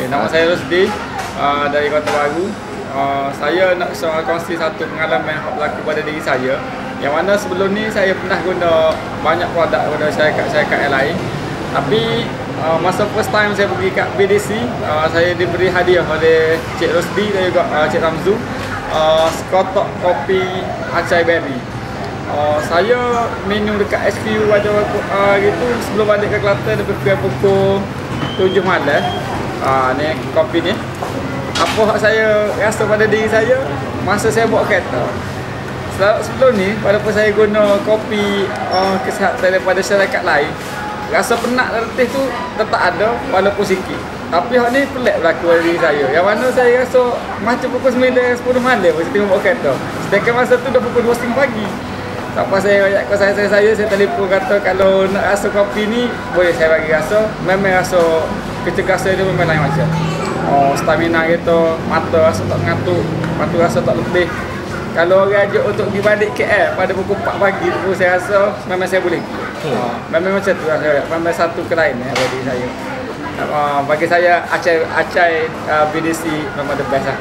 Nama saya Rusdi dari Kota Baru. Saya nak kongsi satu pengalaman yang berlaku pada diri saya. Yang mana sebelum ni saya pernah guna banyak produk pada syarikat-syarikat yang lain. Tapi masa first time saya pergi kat BDC, saya diberi hadiah oleh Cik Rusdi dan juga Cik Ramzu sekotak kopi acai berry. Saya minum dekat SPU pada gitu sebelum balik ke Kelantan lebih kurang pukul 7 malam. Ni kopi ni. Apa yang saya rasa pada diri saya masa saya bawa kereta. Sebelum ni, walaupun saya guna kopi kesihatan daripada syarikat lain, rasa penat dan letih tu tetap ada walaupun sikit. Tapi hal ni pelik berlaku pada diri saya. Yang mana saya rasa macam pukul 9, 10 malam saya tengok bawa kereta. Sedangkan masa tu dah pukul 2.30 pagi. Sampai saya ajak kawan saya telefon kata kalau nak rasa kopi ni boleh saya bagi rasa. Memang rasa kecergasan dia memang lain macam. Stamina kita, mata rasa tak ngantuk, mata rasa tak letih. Kalau orang ajak untuk pergi balik KL pada pukul 4 pagi tu saya rasa memang saya boleh. Memang macam tu lah, memang satu kelain bagi saya. Bagi saya acai BDC memang the best lah.